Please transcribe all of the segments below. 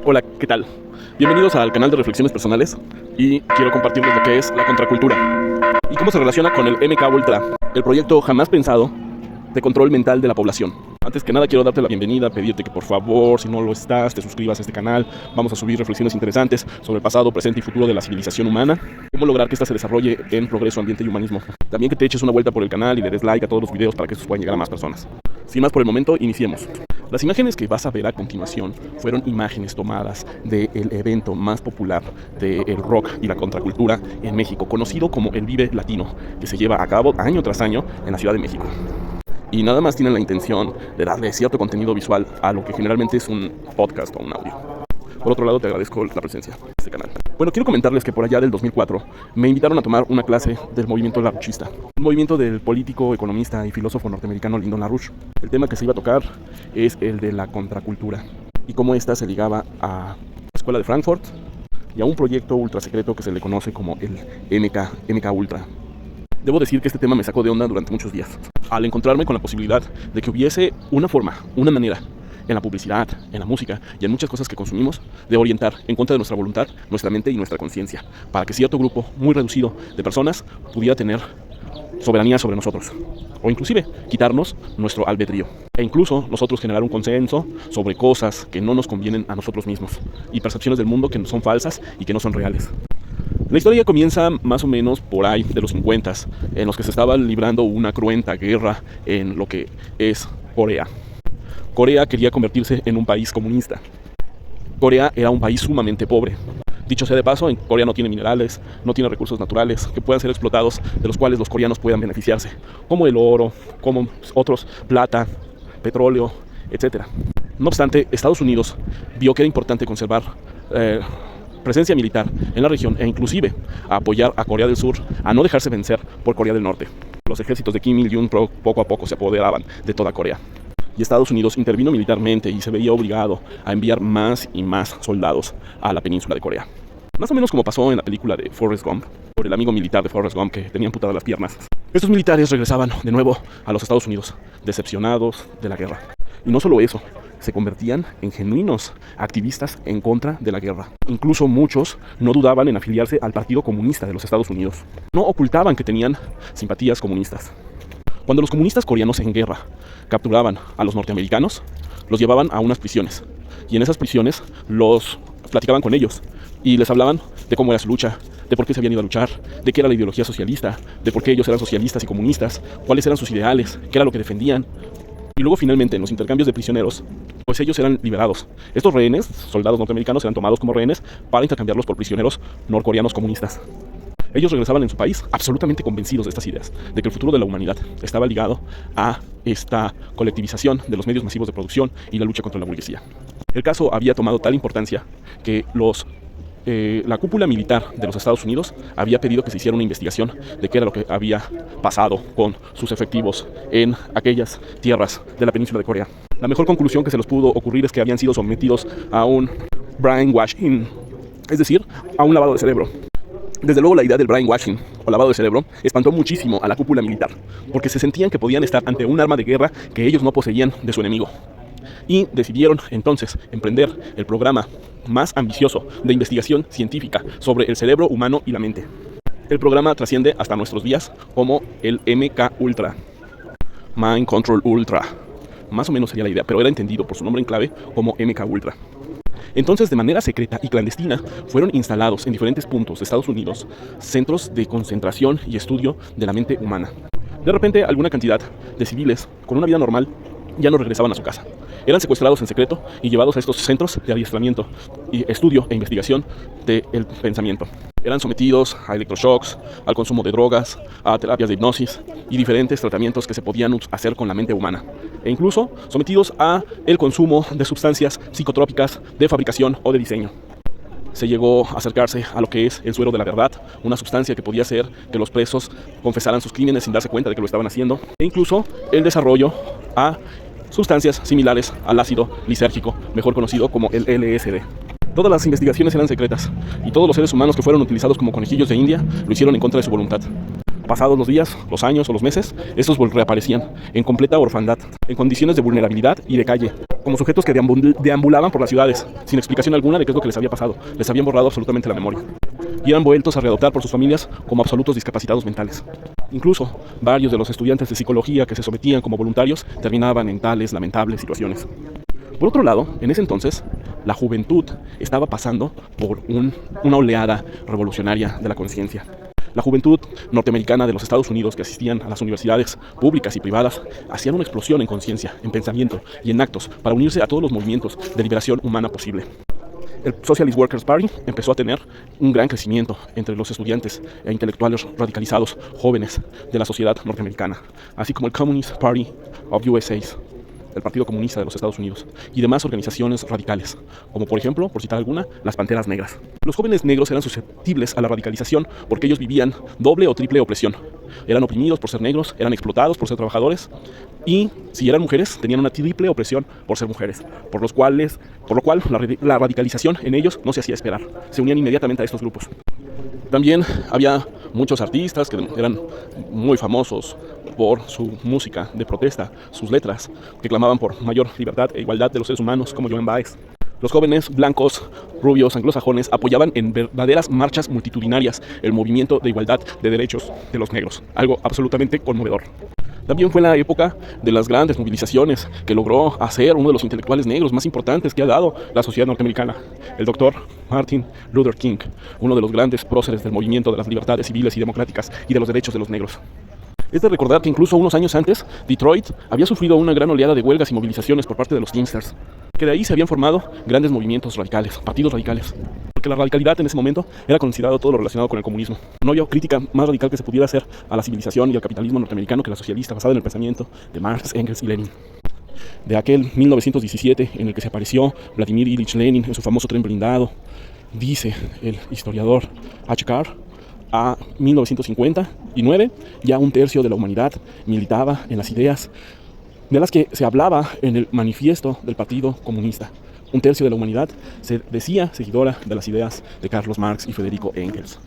Hola, ¿qué tal? Bienvenidos al canal de Reflexiones Personales y quiero compartirles lo que es la contracultura y cómo se relaciona con el MK Ultra, el proyecto jamás pensado de control mental de la población. Antes que nada quiero darte la bienvenida, pedirte que por favor, si no lo estás, te suscribas a este canal. Vamos a subir reflexiones interesantes sobre el pasado, presente y futuro de la civilización humana, cómo lograr que ésta se desarrolle en progreso, ambiente y humanismo. También que te eches una vuelta por el canal y le des like a todos los videos para que estos puedan llegar a más personas. Sin más por el momento, iniciemos. Las imágenes que vas a ver a continuación fueron imágenes tomadas del evento más popular del rock y la contracultura en México, conocido como el Vive Latino, que se lleva a cabo año tras año en la Ciudad de México. Y nada más tienen la intención de darle cierto contenido visual a lo que generalmente es un podcast o un audio. Por otro lado, te agradezco la presencia de este canal. Bueno, quiero comentarles que por allá del 2004 me invitaron a tomar una clase del movimiento larouchista, un movimiento del político, economista y filósofo norteamericano Lyndon LaRouche. El tema que se iba a tocar es el de la contracultura y cómo ésta se ligaba a la Escuela de Frankfurt y a un proyecto ultra secreto que se le conoce como el MK Ultra. Debo decir que este tema me sacó de onda durante muchos días, al encontrarme con la posibilidad de que hubiese una forma, una manera, en la publicidad, en la música y en muchas cosas que consumimos, de orientar en contra de nuestra voluntad, nuestra mente y nuestra conciencia, para que cierto grupo muy reducido de personas pudiera tener soberanía sobre nosotros, o inclusive quitarnos nuestro albedrío, e incluso nosotros generar un consenso sobre cosas que no nos convienen a nosotros mismos, y percepciones del mundo que son falsas y que no son reales. La historia comienza más o menos por ahí de los 50s, en los que se estaba librando una cruenta guerra en lo que es Corea. Corea quería convertirse en un país comunista. Corea era un país sumamente pobre. Dicho sea de paso, en Corea no tiene minerales, no tiene recursos naturales que puedan ser explotados, de los cuales los coreanos puedan beneficiarse, como el oro, como otros, plata, petróleo, etc. No obstante, Estados Unidos vio que era importante conservar presencia militar en la región e inclusive a apoyar a Corea del Sur a no dejarse vencer por Corea del Norte. Los ejércitos de Kim Il-jung poco a poco se apoderaban de toda Corea. Y Estados Unidos intervino militarmente y se veía obligado a enviar más y más soldados a la península de Corea. Más o menos como pasó en la película de Forrest Gump, por el amigo militar de Forrest Gump que tenía amputadas las piernas. Estos militares regresaban de nuevo a los Estados Unidos, decepcionados de la guerra. Y no solo eso, se convertían en genuinos activistas en contra de la guerra. Incluso muchos no dudaban en afiliarse al Partido Comunista de los Estados Unidos. No ocultaban que tenían simpatías comunistas. Cuando los comunistas coreanos en guerra capturaban a los norteamericanos, los llevaban a unas prisiones. Y en esas prisiones los platicaban con ellos y les hablaban de cómo era su lucha, de por qué se habían ido a luchar, de qué era la ideología socialista, de por qué ellos eran socialistas y comunistas, cuáles eran sus ideales, qué era lo que defendían. Y luego finalmente en los intercambios de prisioneros, pues ellos eran liberados. Estos rehenes, soldados norteamericanos, eran tomados como rehenes para intercambiarlos por prisioneros norcoreanos comunistas. Ellos regresaban en su país absolutamente convencidos de estas ideas, de que el futuro de la humanidad estaba ligado a esta colectivización de los medios masivos de producción y la lucha contra la burguesía. El caso había tomado tal importancia que la cúpula militar de los Estados Unidos había pedido que se hiciera una investigación de qué era lo que había pasado con sus efectivos en aquellas tierras de la península de Corea. La mejor conclusión que se les pudo ocurrir es que habían sido sometidos a un brainwashing, es decir, a un lavado de cerebro. Desde luego la idea del brainwashing o lavado de cerebro espantó muchísimo a la cúpula militar, porque se sentían que podían estar ante un arma de guerra que ellos no poseían de su enemigo. Y decidieron entonces emprender el programa más ambicioso de investigación científica sobre el cerebro humano y la mente. El programa trasciende hasta nuestros días como el MK Ultra, Mind Control Ultra. Más o menos sería la idea, pero era entendido por su nombre en clave como MK Ultra. Entonces, de manera secreta y clandestina, fueron instalados en diferentes puntos de Estados Unidos centros de concentración y estudio de la mente humana. De repente, alguna cantidad de civiles con una vida normal ya no regresaban a su casa. Eran secuestrados en secreto y llevados a estos centros de adiestramiento y estudio e investigación del pensamiento. Eran sometidos a electroshocks, al consumo de drogas, a terapias de hipnosis y diferentes tratamientos que se podían hacer con la mente humana. E incluso sometidos a el consumo de sustancias psicotrópicas de fabricación o de diseño. Se llegó a acercarse a lo que es el suero de la verdad, una sustancia que podía hacer que los presos confesaran sus crímenes sin darse cuenta de que lo estaban haciendo, e incluso el desarrollo a sustancias similares al ácido lisérgico, mejor conocido como el LSD. Todas las investigaciones eran secretas, y todos los seres humanos que fueron utilizados como conejillos de India lo hicieron en contra de su voluntad. Pasados los días, los años o los meses, estos reaparecían en completa orfandad, en condiciones de vulnerabilidad y de calle, como sujetos que deambulaban por las ciudades, sin explicación alguna de qué es lo que les había pasado. Les habían borrado absolutamente la memoria. Y eran vueltos a readoptar por sus familias como absolutos discapacitados mentales. Incluso, varios de los estudiantes de psicología que se sometían como voluntarios terminaban en tales lamentables situaciones. Por otro lado, en ese entonces, la juventud estaba pasando por una oleada revolucionaria de la conciencia. La juventud norteamericana de los Estados Unidos que asistían a las universidades públicas y privadas hacían una explosión en conciencia, en pensamiento y en actos para unirse a todos los movimientos de liberación humana posible. El Socialist Workers' Party empezó a tener un gran crecimiento entre los estudiantes e intelectuales radicalizados jóvenes de la sociedad norteamericana, así como el Communist Party of USA, el Partido Comunista de los Estados Unidos, y demás organizaciones radicales, como por ejemplo, por citar alguna, las Panteras Negras. Los jóvenes negros eran susceptibles a la radicalización porque ellos vivían doble o triple opresión. Eran oprimidos por ser negros, eran explotados por ser trabajadores, y si eran mujeres, tenían una triple opresión por ser mujeres, por lo cual la radicalización en ellos no se hacía esperar. Se unían inmediatamente a estos grupos. También había muchos artistas que eran muy famosos por su música de protesta, sus letras, que clamaban por mayor libertad e igualdad de los seres humanos, como Joan Baez. Los jóvenes blancos, rubios, anglosajones apoyaban en verdaderas marchas multitudinarias el movimiento de igualdad de derechos de los negros, algo absolutamente conmovedor. También fue la época de las grandes movilizaciones que logró hacer uno de los intelectuales negros más importantes que ha dado la sociedad norteamericana, el doctor Martin Luther King, uno de los grandes próceres del movimiento de las libertades civiles y democráticas y de los derechos de los negros. Es de recordar que incluso unos años antes, Detroit había sufrido una gran oleada de huelgas y movilizaciones por parte de los Teamsters, que de ahí se habían formado grandes movimientos radicales, partidos radicales. Porque la radicalidad en ese momento era considerado todo lo relacionado con el comunismo. No había crítica más radical que se pudiera hacer a la civilización y al capitalismo norteamericano que la socialista, basada en el pensamiento de Marx, Engels y Lenin. De aquel 1917 en el que se apareció Vladimir Ilich Lenin en su famoso tren blindado, dice el historiador H. Carr, a 1959 ya un tercio de la humanidad militaba en las ideas de las que se hablaba en el manifiesto del Partido Comunista. Un tercio de la humanidad se decía seguidora de las ideas de Carlos Marx y Federico Engels.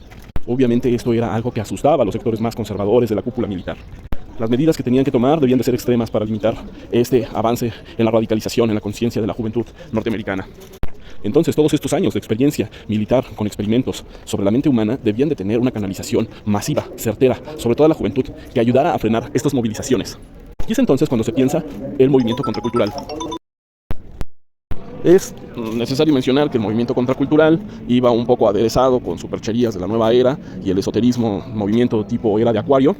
Obviamente esto era algo que asustaba a los sectores más conservadores de la cúpula militar. Las medidas que tenían que tomar debían de ser extremas para limitar este avance en la radicalización en la conciencia de la juventud norteamericana. Entonces, todos estos años de experiencia militar con experimentos sobre la mente humana debían de tener una canalización masiva, certera, sobre toda la juventud, que ayudara a frenar estas movilizaciones. Y es entonces cuando se piensa el movimiento contracultural. Es necesario mencionar que el movimiento contracultural iba un poco aderezado con supercherías de la nueva era y el esoterismo, movimiento tipo era de Acuario.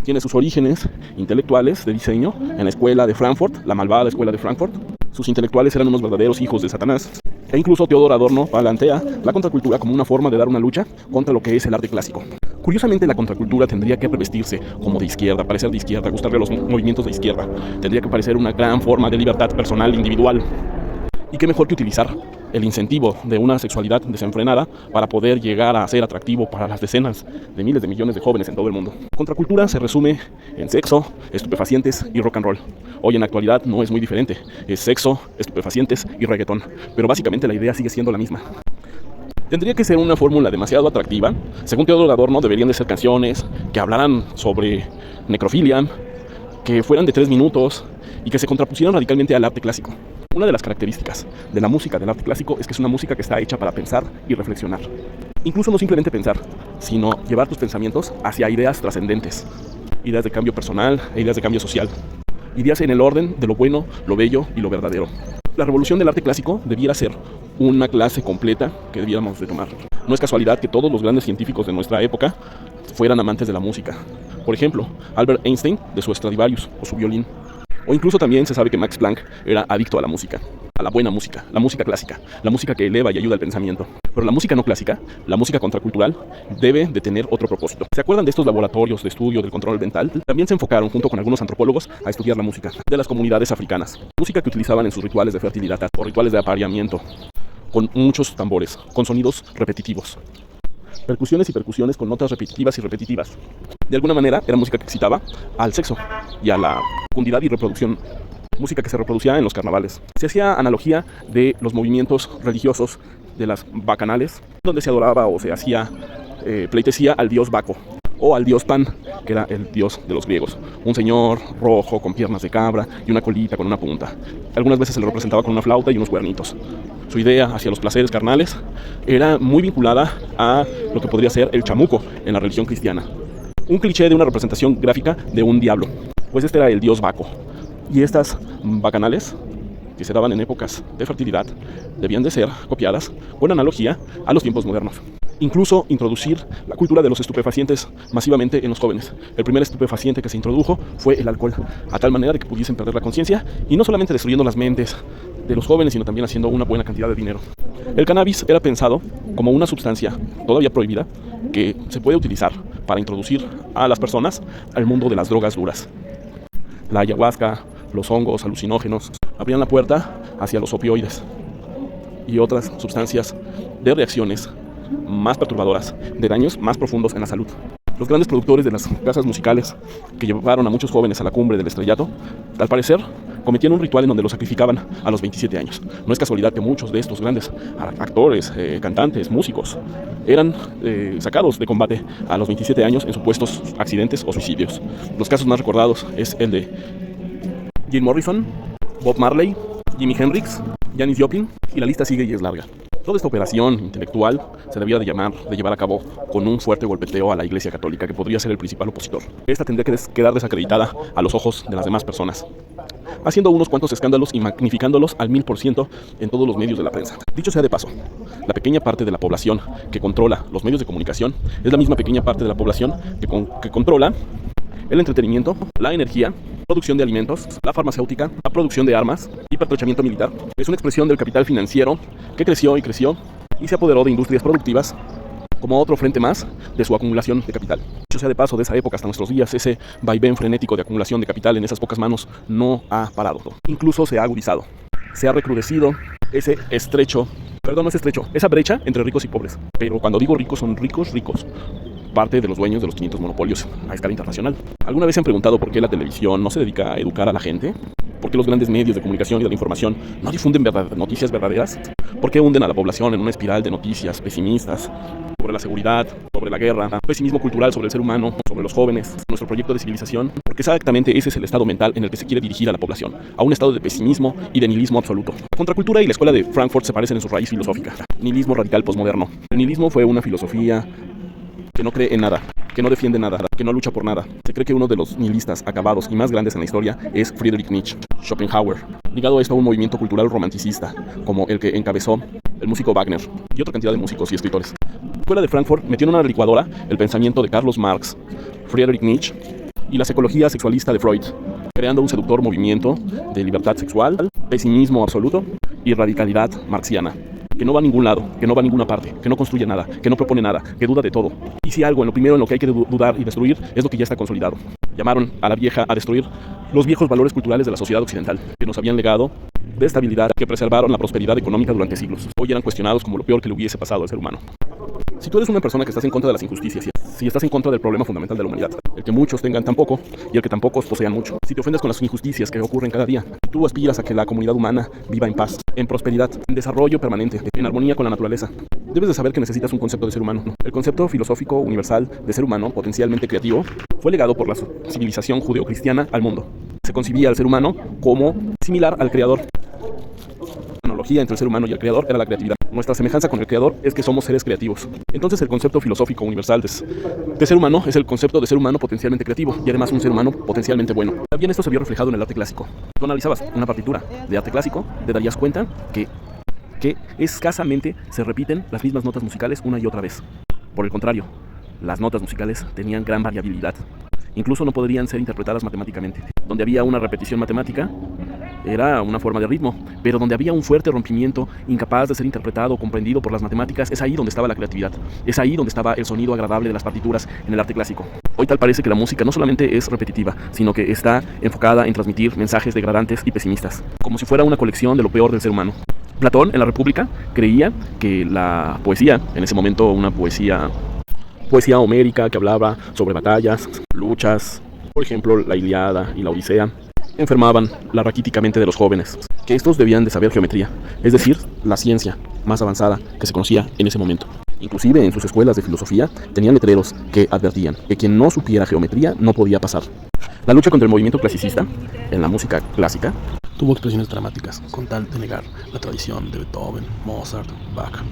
Tiene sus orígenes intelectuales de diseño en la escuela de Frankfurt, la malvada escuela de Frankfurt. Sus intelectuales eran unos verdaderos hijos de Satanás. E incluso Teodor Adorno plantea la contracultura como una forma de dar una lucha contra lo que es el arte clásico. Curiosamente, la contracultura tendría que revestirse como de izquierda, parecer de izquierda, gustarle a los movimientos de izquierda. Tendría que parecer una gran forma de libertad personal, individual. Y qué mejor que utilizar el incentivo de una sexualidad desenfrenada para poder llegar a ser atractivo para las decenas de miles de millones de jóvenes en todo el mundo. Contracultura se resume en sexo, estupefacientes y rock and roll. Hoy en la actualidad no es muy diferente, es sexo, estupefacientes y reggaetón, pero básicamente la idea sigue siendo la misma. Tendría que ser una fórmula demasiado atractiva. Según Teodoro Adorno, deberían de ser canciones que hablaran sobre necrofilia, que fueran de 3 minutos y que se contrapusieran radicalmente al arte clásico. Una de las características de la música del arte clásico es que es una música que está hecha para pensar y reflexionar. Incluso no simplemente pensar, sino llevar tus pensamientos hacia ideas trascendentes, ideas de cambio personal e ideas de cambio social, ideas en el orden de lo bueno, lo bello y lo verdadero. La revolución del arte clásico debiera ser una clase completa que debiéramos de tomar. No es casualidad que todos los grandes científicos de nuestra época fueran amantes de la música. Por ejemplo, Albert Einstein de su Stradivarius o su violín. O incluso también se sabe que Max Planck era adicto a la música, a la buena música, la música clásica, la música que eleva y ayuda al pensamiento. Pero la música no clásica, la música contracultural, debe de tener otro propósito. ¿Se acuerdan de estos laboratorios de estudio del control mental? También se enfocaron, junto con algunos antropólogos, a estudiar la música de las comunidades africanas. Música que utilizaban en sus rituales de fertilidad o rituales de apareamiento, con muchos tambores, con sonidos repetitivos. Percusiones y percusiones con notas repetitivas y repetitivas. De alguna manera era música que excitaba al sexo y a la fecundidad y reproducción. Música que se reproducía en los carnavales. Se hacía analogía de los movimientos religiosos de las bacanales, donde se adoraba o se hacía pleitesía al dios Baco. o al dios Pan, que era el dios de los griegos, un señor rojo con piernas de cabra y una colita con una punta. Algunas veces se le representaba con una flauta y unos cuernitos. Su idea hacia los placeres carnales era muy vinculada a lo que podría ser el chamuco en la religión cristiana. Un cliché de una representación gráfica de un diablo, pues este era el dios Baco. Y estas bacanales, que se daban en épocas de fertilidad, debían de ser copiadas con analogía a los tiempos modernos. Incluso introducir la cultura de los estupefacientes masivamente en los jóvenes. El primer estupefaciente que se introdujo fue el alcohol, a tal manera de que pudiesen perder la conciencia y no solamente destruyendo las mentes de los jóvenes, sino también haciendo una buena cantidad de dinero. El cannabis era pensado como una sustancia todavía prohibida que se puede utilizar para introducir a las personas al mundo de las drogas duras. La ayahuasca, los hongos alucinógenos abrían la puerta hacia los opioides y otras sustancias de reacciones más perturbadoras, de daños más profundos en la salud. Los grandes productores de las casas musicales que llevaron a muchos jóvenes a la cumbre del estrellato, al parecer, cometían un ritual en donde los sacrificaban a los 27 años. No es casualidad que muchos de estos grandes actores, cantantes, músicos, eran sacados de combate a los 27 años en supuestos accidentes o suicidios. Los casos más recordados es el de Jim Morrison, Bob Marley, Jimi Hendrix, Janis Joplin, y la lista sigue y es larga. Toda esta operación intelectual se debía de llevar a cabo con un fuerte golpeteo a la Iglesia Católica, que podría ser el principal opositor. Esta tendría que quedar desacreditada a los ojos de las demás personas, haciendo unos cuantos escándalos y magnificándolos al 1000% en todos los medios de la prensa. Dicho sea de paso, la pequeña parte de la población que controla los medios de comunicación es la misma pequeña parte de la población que controla el entretenimiento, la energía, producción de alimentos, la farmacéutica, la producción de armas y pertrechamiento militar. Es una expresión del capital financiero que creció y se apoderó de industrias productivas como otro frente más de su acumulación de capital. Dicho sea de paso, de esa época hasta nuestros días, ese vaivén frenético de acumulación de capital en esas pocas manos no ha parado. Incluso se ha agudizado, se ha recrudecido esa brecha entre ricos y pobres. Pero cuando digo ricos, son ricos, parte de los dueños de los 500 monopolios a escala internacional. ¿Alguna vez se han preguntado por qué la televisión no se dedica a educar a la gente? ¿Por qué los grandes medios de comunicación y de la información no difunden noticias verdaderas? ¿Por qué hunden a la población en una espiral de noticias pesimistas sobre la seguridad, sobre la guerra, pesimismo cultural sobre el ser humano, sobre los jóvenes, nuestro proyecto de civilización? Porque exactamente ese es el estado mental en el que se quiere dirigir a la población, a un estado de pesimismo y de nihilismo absoluto. La contracultura y la escuela de Frankfurt se parecen en su raíz filosófica. Nihilismo radical posmoderno. El nihilismo fue una filosofía que no cree en nada, que no defiende nada, que no lucha por nada. Se cree que uno de los nihilistas acabados y más grandes en la historia es Friedrich Nietzsche, Schopenhauer, ligado a esto a un movimiento cultural romanticista, como el que encabezó el músico Wagner y otra cantidad de músicos y escritores. La escuela de Frankfurt metió en una licuadora el pensamiento de Carlos Marx, Friedrich Nietzsche y la psicología sexualista de Freud, creando un seductor movimiento de libertad sexual, pesimismo absoluto y radicalidad marxiana, que no va a ningún lado, que no va a ninguna parte, que no construye nada, que no propone nada, que duda de todo. Y si algo, en lo primero en lo que hay que dudar y destruir es lo que ya está consolidado. Llamaron a la vieja a destruir los viejos valores culturales de la sociedad occidental, que nos habían legado de estabilidad, que preservaron la prosperidad económica durante siglos. Hoy eran cuestionados como lo peor que le hubiese pasado al ser humano. Si tú eres una persona que estás en contra de las injusticias, si estás en contra del problema fundamental de la humanidad, el que muchos tengan tan poco y el que tan pocos posean mucho, si te ofendes con las injusticias que ocurren cada día, si tú aspiras a que la comunidad humana viva en paz, en prosperidad, en desarrollo permanente, en armonía con la naturaleza, debes de saber que necesitas un concepto de ser humano. El concepto filosófico universal de ser humano potencialmente creativo fue legado por la civilización judeocristiana al mundo. Se concibía al ser humano como similar al creador. La analogía entre el ser humano y el creador era la creatividad. Nuestra semejanza con el creador es que somos seres creativos. Entonces el concepto filosófico universal de ser humano es el concepto de ser humano potencialmente creativo y además un ser humano potencialmente bueno. También esto se vio reflejado en el arte clásico. Tú analizabas una partitura de arte clásico, te darías cuenta que escasamente se repiten las mismas notas musicales una y otra vez. Por el contrario, las notas musicales tenían gran variabilidad. Incluso no podrían ser interpretadas matemáticamente. Donde había una repetición matemática, era una forma de ritmo, pero donde había un fuerte rompimiento incapaz de ser interpretado o comprendido por las matemáticas, es ahí donde estaba la creatividad, es ahí donde estaba el sonido agradable de las partituras en el arte clásico. Hoy tal parece que la música no solamente es repetitiva, sino que está enfocada en transmitir mensajes degradantes y pesimistas, como si fuera una colección de lo peor del ser humano. Platón, en la República, creía que la poesía, en ese momento una poesía homérica que hablaba sobre batallas, luchas, por ejemplo la Ilíada y la Odisea, enfermaban la raquítica mente de los jóvenes, que estos debían de saber geometría, es decir, la ciencia más avanzada que se conocía en ese momento. Inclusive en sus escuelas de filosofía tenían letreros que advertían que quien no supiera geometría no podía pasar. La lucha contra el movimiento clasicista en la música clásica tuvo expresiones dramáticas con tal de negar la tradición de Beethoven, Mozart, Bach.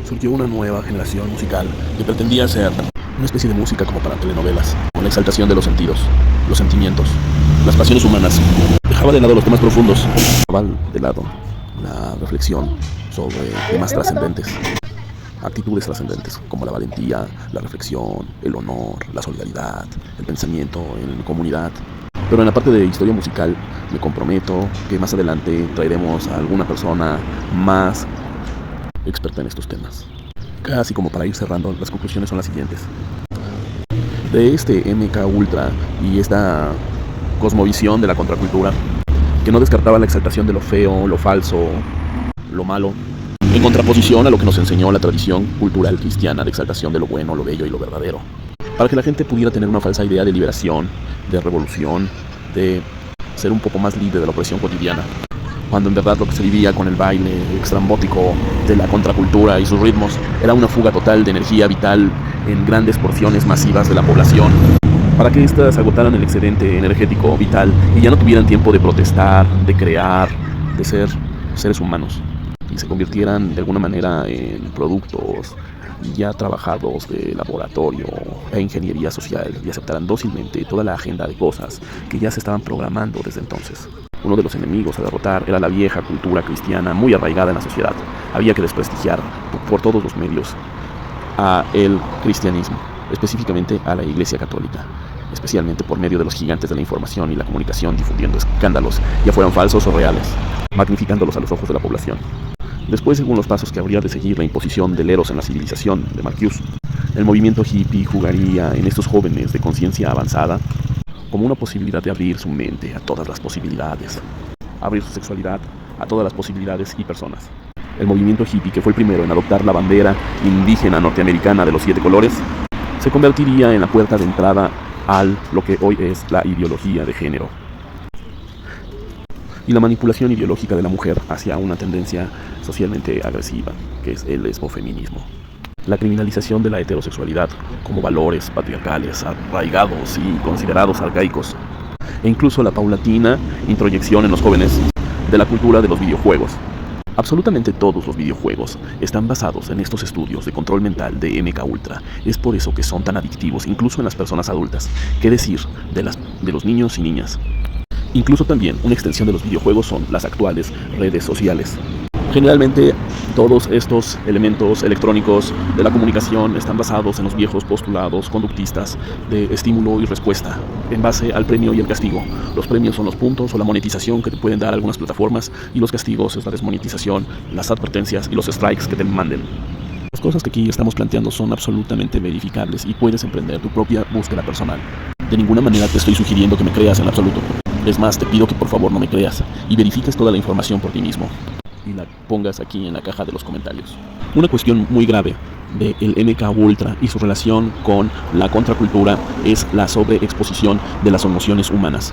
Surgió una nueva generación musical que pretendía ser una especie de música como para telenovelas, con la exaltación de los sentidos, los sentimientos, las pasiones humanas. Dejaba de lado los temas profundos, dejaba de lado la reflexión sobre temas trascendentes, actitudes trascendentes como la valentía, la reflexión, el honor, la solidaridad, el pensamiento en comunidad. Pero en la parte de historia musical me comprometo que más adelante traeremos a alguna persona más experta en estos temas. Casi como para ir cerrando, las conclusiones son las siguientes. De este MK Ultra y esta cosmovisión de la contracultura, que no descartaba la exaltación de lo feo, lo falso, lo malo, en contraposición a lo que nos enseñó la tradición cultural cristiana de exaltación de lo bueno, lo bello y lo verdadero, para que la gente pudiera tener una falsa idea de liberación, de revolución, de ser un poco más libre de la opresión cotidiana, cuando en verdad lo que se vivía con el baile estrambótico de la contracultura y sus ritmos era una fuga total de energía vital en grandes porciones masivas de la población, para que éstas agotaran el excedente energético vital y ya no tuvieran tiempo de protestar, de crear, de ser seres humanos, y se convirtieran de alguna manera en productos ya trabajados de laboratorio e ingeniería social y aceptaran dócilmente toda la agenda de cosas que ya se estaban programando desde entonces. Uno de los enemigos a derrotar era la vieja cultura cristiana muy arraigada en la sociedad. Había que desprestigiar por todos los medios a el cristianismo, específicamente a la Iglesia Católica, especialmente por medio de los gigantes de la información y la comunicación difundiendo escándalos, ya fueran falsos o reales, magnificándolos a los ojos de la población. Después, según los pasos que habría de seguir la imposición del eros en la civilización de Marcuse, el movimiento hippie jugaría en estos jóvenes de conciencia avanzada como una posibilidad de abrir su mente a todas las posibilidades, abrir su sexualidad a todas las posibilidades y personas. El movimiento hippie, que fue el primero en adoptar la bandera indígena norteamericana de los 7 colores, se convertiría en la puerta de entrada a lo que hoy es la ideología de género y la manipulación ideológica de la mujer hacia una tendencia socialmente agresiva, que es el lesbofeminismo. La criminalización de la heterosexualidad como valores patriarcales, arraigados y considerados arcaicos, e incluso la paulatina introyección en los jóvenes de la cultura de los videojuegos. Absolutamente todos los videojuegos están basados en estos estudios de control mental de MK Ultra. Es por eso que son tan adictivos, incluso en las personas adultas. ¿Qué decir de los niños y niñas? Incluso también una extensión de los videojuegos son las actuales redes sociales. Generalmente todos estos elementos electrónicos de la comunicación están basados en los viejos postulados conductistas de estímulo y respuesta, en base al premio y el castigo. Los premios son los puntos o la monetización que te pueden dar algunas plataformas, y los castigos es la desmonetización, las advertencias y los strikes que te manden. Las cosas que aquí estamos planteando son absolutamente verificables y puedes emprender tu propia búsqueda personal. De ninguna manera te estoy sugiriendo que me creas en absoluto. Es más, te pido que por favor no me creas y verifiques toda la información por ti mismo y la pongas aquí en la caja de los comentarios. Una cuestión muy grave del MK Ultra y su relación con la contracultura es la sobreexposición de las emociones humanas.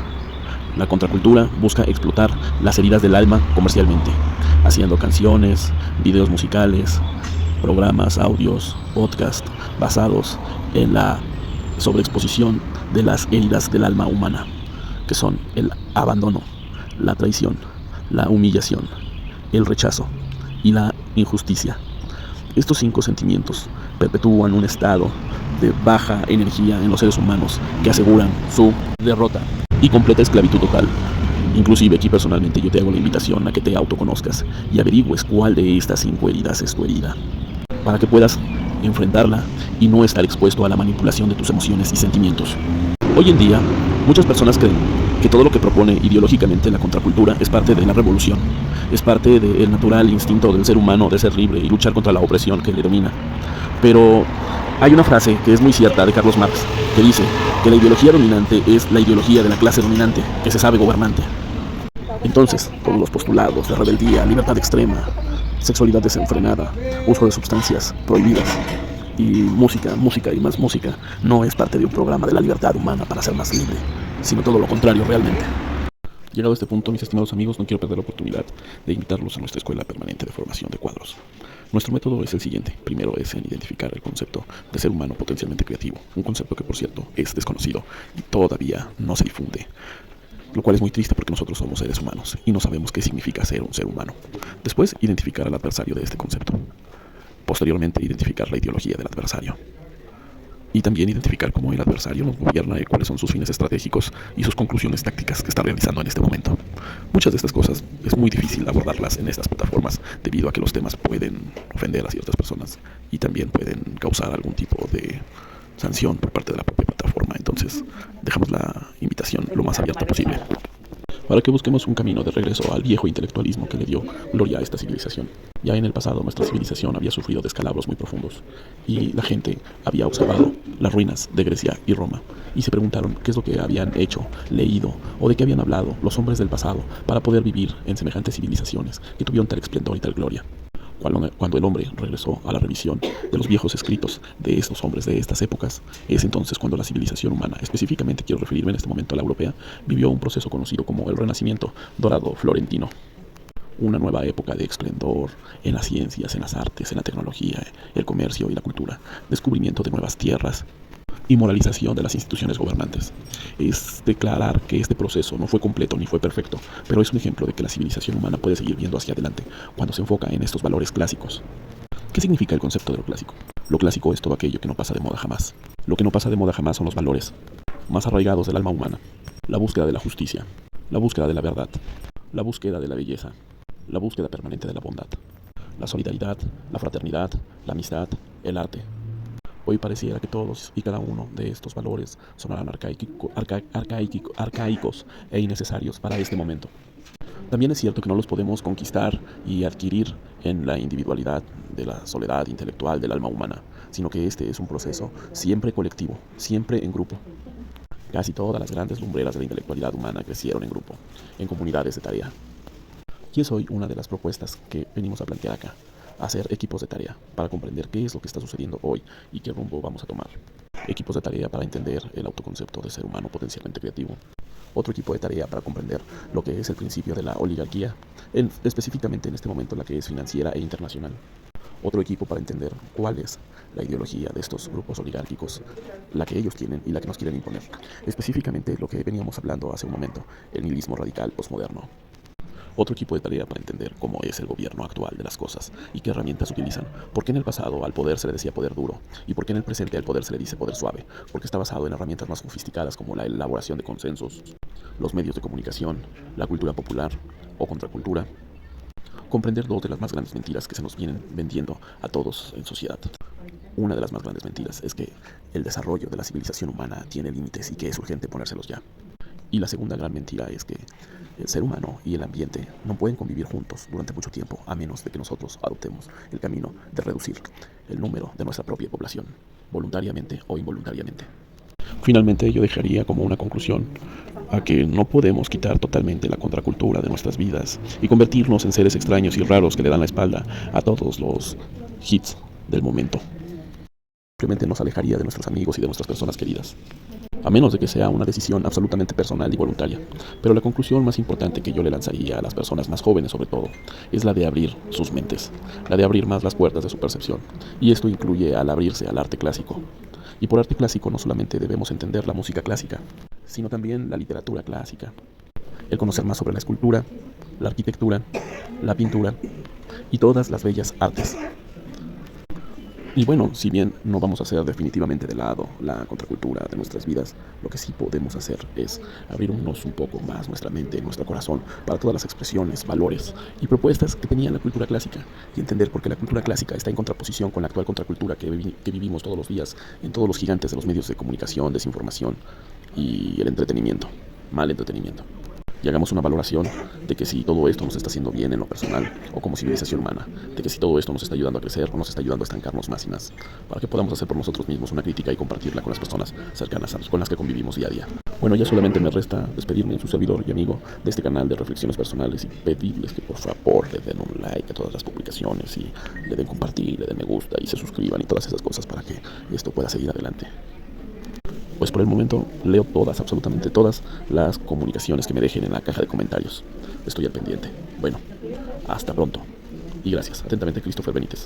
La contracultura busca explotar las heridas del alma comercialmente, haciendo canciones, videos musicales, programas, audios, podcasts basados en la sobreexposición de las heridas del alma humana, que son el abandono, la traición, la humillación, el rechazo y la injusticia. Estos 5 sentimientos perpetúan un estado de baja energía en los seres humanos que aseguran su derrota y completa esclavitud total. Inclusive aquí personalmente yo te hago la invitación a que te autoconozcas y averigües cuál de estas 5 heridas es tu herida, para que puedas enfrentarla y no estar expuesto a la manipulación de tus emociones y sentimientos. Hoy en día, muchas personas creen que todo lo que propone ideológicamente la contracultura es parte de la revolución, es parte del natural instinto del ser humano de ser libre y luchar contra la opresión que le domina. Pero hay una frase que es muy cierta de Carlos Marx, que dice que la ideología dominante es la ideología de la clase dominante, que se sabe gobernante. Entonces, todos los postulados de rebeldía, libertad extrema, sexualidad desenfrenada, uso de sustancias prohibidas y música y más música no es parte de un programa de la libertad humana para ser más libre, sino todo lo contrario realmente. Llegado a este punto, mis estimados amigos, no quiero perder la oportunidad de invitarlos a nuestra escuela permanente de formación de cuadros. Nuestro método es el siguiente. Primero es en identificar el concepto de ser humano potencialmente creativo, un concepto que, por cierto, es desconocido y todavía no se difunde, lo cual es muy triste porque nosotros somos seres humanos y no sabemos qué significa ser un ser humano. Después, identificar al adversario de este concepto. Posteriormente, identificar la ideología del adversario. Y también identificar cómo el adversario nos gobierna y cuáles son sus fines estratégicos y sus conclusiones tácticas que está realizando en este momento. Muchas de estas cosas es muy difícil abordarlas en estas plataformas debido a que los temas pueden ofender a ciertas personas y también pueden causar algún tipo de sanción por parte de la propia plataforma. Entonces, dejamos la invitación lo más abierta posible para que busquemos un camino de regreso al viejo intelectualismo que le dio gloria a esta civilización. Ya en el pasado nuestra civilización había sufrido descalabros muy profundos y la gente había observado las ruinas de Grecia y Roma y se preguntaron qué es lo que habían hecho, leído o de qué habían hablado los hombres del pasado para poder vivir en semejantes civilizaciones que tuvieron tal esplendor y tal gloria. Cuando el hombre regresó a la revisión de los viejos escritos de estos hombres de estas épocas, es entonces cuando la civilización humana, específicamente quiero referirme en este momento a la europea, vivió un proceso conocido como el Renacimiento dorado florentino. Una nueva época de esplendor en las ciencias, en las artes, en la tecnología, el comercio y la cultura, descubrimiento de nuevas tierras y moralización de las instituciones gobernantes. Es declarar que este proceso no fue completo ni fue perfecto, pero es un ejemplo de que la civilización humana puede seguir viendo hacia adelante cuando se enfoca en estos valores clásicos. ¿Qué significa el concepto de lo clásico? Lo clásico es todo aquello que no pasa de moda jamás. Lo que no pasa de moda jamás son los valores más arraigados del alma humana. La búsqueda de la justicia, la búsqueda de la verdad, la búsqueda de la belleza, la búsqueda permanente de la bondad, la solidaridad, la fraternidad, la amistad, el arte. Hoy pareciera que todos y cada uno de estos valores sonarán arcaicos e innecesarios para este momento. También es cierto que no los podemos conquistar y adquirir en la individualidad de la soledad intelectual del alma humana, sino que este es un proceso siempre colectivo, siempre en grupo. Casi todas las grandes lumbreras de la intelectualidad humana crecieron en grupo, en comunidades de tarea. Y es hoy una de las propuestas que venimos a plantear acá. Hacer equipos de tarea para comprender qué es lo que está sucediendo hoy y qué rumbo vamos a tomar. Equipos de tarea para entender el autoconcepto de ser humano potencialmente creativo. Otro equipo de tarea para comprender lo que es el principio de la oligarquía, específicamente en este momento la que es financiera e internacional. Otro equipo para entender cuál es la ideología de estos grupos oligárquicos, la que ellos tienen y la que nos quieren imponer. Específicamente lo que veníamos hablando hace un momento, el nihilismo radical postmoderno. Otro equipo de tarea para entender cómo es el gobierno actual de las cosas y qué herramientas utilizan. ¿Por qué en el pasado al poder se le decía poder duro? ¿Y por qué en el presente al poder se le dice poder suave? Porque está basado en herramientas más sofisticadas como la elaboración de consensos, los medios de comunicación, la cultura popular o contracultura. Comprender dos de las más grandes mentiras que se nos vienen vendiendo a todos en sociedad. Una de las más grandes mentiras es que el desarrollo de la civilización humana tiene límites y que es urgente ponérselos ya. Y la segunda gran mentira es que el ser humano y el ambiente no pueden convivir juntos durante mucho tiempo a menos de que nosotros adoptemos el camino de reducir el número de nuestra propia población, voluntariamente o involuntariamente. Finalmente, yo dejaría como una conclusión a que no podemos quitar totalmente la contracultura de nuestras vidas y convertirnos en seres extraños y raros que le dan la espalda a todos los hits del momento. Simplemente nos alejaría de nuestros amigos y de nuestras personas queridas, a menos de que sea una decisión absolutamente personal y voluntaria. Pero la conclusión más importante que yo le lanzaría a las personas más jóvenes sobre todo, es la de abrir sus mentes, la de abrir más las puertas de su percepción. Y esto incluye al abrirse al arte clásico. Y por arte clásico no solamente debemos entender la música clásica, sino también la literatura clásica, el conocer más sobre la escultura, la arquitectura, la pintura y todas las bellas artes. Y bueno, si bien no vamos a hacer definitivamente de lado la contracultura de nuestras vidas, lo que sí podemos hacer es abrirnos un poco más nuestra mente, nuestro corazón, para todas las expresiones, valores y propuestas que tenía la cultura clásica, y entender por qué la cultura clásica está en contraposición con la actual contracultura que vivimos todos los días en todos los gigantes de los medios de comunicación, desinformación y el entretenimiento, mal entretenimiento. Y hagamos una valoración de que si todo esto nos está haciendo bien en lo personal o como civilización humana, de que si todo esto nos está ayudando a crecer o nos está ayudando a estancarnos más y más, para que podamos hacer por nosotros mismos una crítica y compartirla con las personas cercanas con las que convivimos día a día. Bueno, ya solamente me resta despedirme en su servidor y amigo de este canal de reflexiones personales y pedirles que por favor le den un like a todas las publicaciones y le den compartir, le den me gusta y se suscriban y todas esas cosas para que esto pueda seguir adelante. Pues por el momento leo todas, absolutamente todas las comunicaciones que me dejen en la caja de comentarios. Estoy al pendiente. Bueno, hasta pronto. Y gracias. Atentamente, Christopher Benítez.